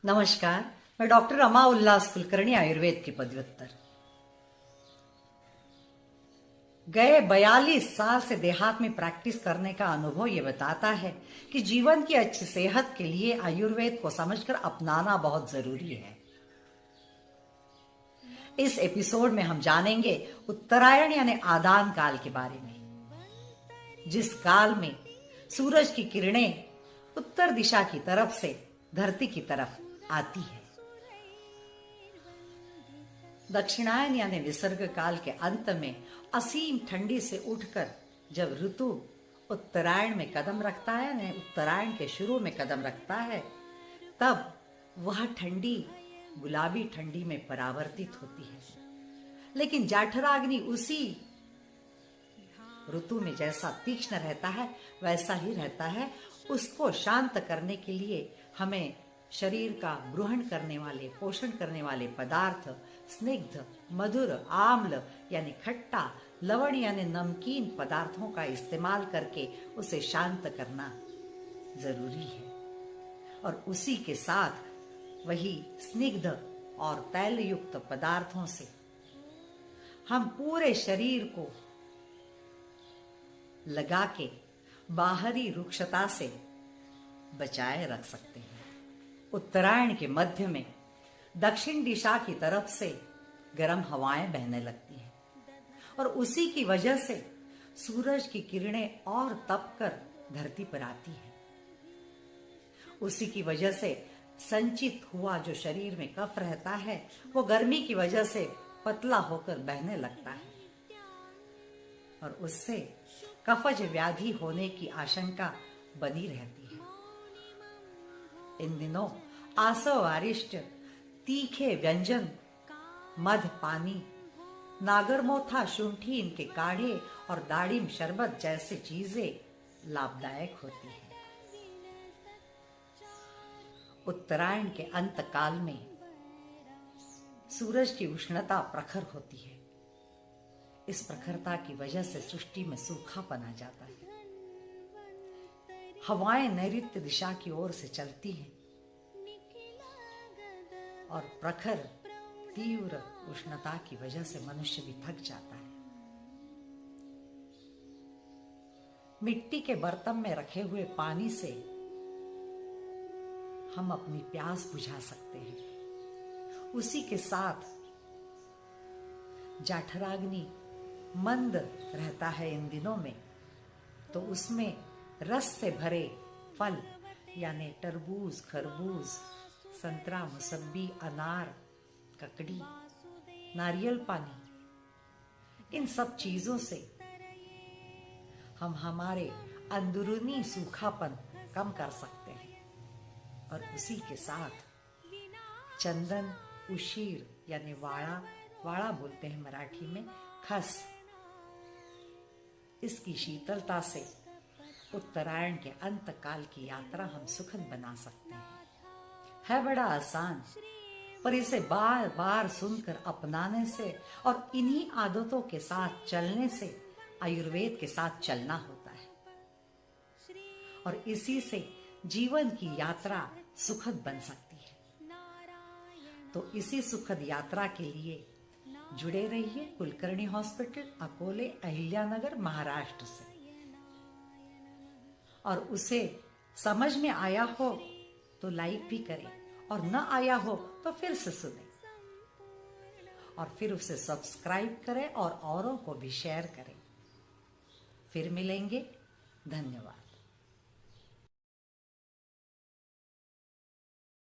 नमस्कार। मैं डॉक्टर रमा उल्लास कुलकर्णी, आयुर्वेद की पदव्युत्तर। गए 42 साल से देहात में प्रैक्टिस करने का अनुभव ये बताता है कि जीवन की अच्छी सेहत के लिए आयुर्वेद को समझकर अपनाना बहुत जरूरी है। इस एपिसोड में हम जानेंगे उत्तरायण यानी आदान काल के बारे में, जिस काल में सूरज की किरणें उत्तर दिशा की तरफ से धरती की तरफ आती है। दक्षिणायन यानी विसर्ग काल के अंत में असीम ठंडी से उठकर जब ऋतु उत्तरायण में कदम रखता है, यानी उत्तरायण के शुरू में कदम रखता है, तब वह ठंडी गुलाबी ठंडी में परावर्तित होती है। लेकिन जाठराग्नि उसी ऋतु में जैसा तीक्ष्ण रहता है वैसा ही रहता है। उसको शांत करने के लिए हमें शरीर का ग्रहण करने वाले, पोषण करने वाले पदार्थ स्निग्ध, मधुर, आम्ल यानी खट्टा, लवण यानी नमकीन पदार्थों का इस्तेमाल करके उसे शांत करना जरूरी है। और उसी के साथ वही स्निग्ध और तैल युक्त पदार्थों से हम पूरे शरीर को लगा के बाहरी रुक्षता से बचाए रख सकते हैं। उत्तरायण के मध्य में दक्षिण दिशा की तरफ से गर्म हवाएं बहने लगती हैं और उसी की वजह से सूरज की किरणें और तपकर धरती पर आती हैं। उसी की वजह से संचित हुआ जो शरीर में कफ रहता है वो गर्मी की वजह से पतला होकर बहने लगता है और उससे कफज व्याधि होने की आशंका बनी रहती है। इन दिनों आसव अरिष्ट, तीखे व्यंजन, मध पानी, नागरमोथा, शुंठी, इनके काढ़े और दाड़िम शरबत जैसे चीजें लाभदायक होती हैं। उत्तरायण के अंत काल में सूरज की उष्णता प्रखर होती है। इस प्रखरता की वजह से सृष्टि में सूखापन आ जाता है। हवाएं नैऋत्य दिशा की ओर से चलती हैं और प्रखर तीव्र उष्णता की वजह से मनुष्य भी थक जाता है। मिट्टी के बर्तन में रखे हुए पानी से हम अपनी प्यास बुझा सकते हैं। उसी के साथ जाठराग्नि मंद रहता है इन दिनों में, तो उसमें रस से भरे फल यानी तरबूज, खरबूज, संतरा, मौसम्बी, अनार, ककड़ी, नारियल पानी, इन सब चीजों से हम हमारे अंदरूनी सूखापन कम कर सकते हैं। और उसी के साथ चंदन, उशीर यानी वाड़ा, वाड़ा बोलते हैं मराठी में, खस, इसकी शीतलता से उत्तरायण के अंत काल की यात्रा हम सुखद बना सकते हैं। है बड़ा आसान, पर इसे बार बार सुनकर अपनाने से और इन्हीं आदतों के साथ चलने से आयुर्वेद के साथ चलना होता है और इसी से जीवन की यात्रा सुखद बन सकती है। तो इसी सुखद यात्रा के लिए जुड़े रहिए कुलकर्णी हॉस्पिटल, अकोले, अहिल्यानगर, महाराष्ट्र से। और उसे समझ में आया हो तो लाइक भी करें और न आया हो तो फिर से सुने और फिर उसे सब्सक्राइब करें और औरों को भी शेयर करें। फिर मिलेंगे। धन्यवाद।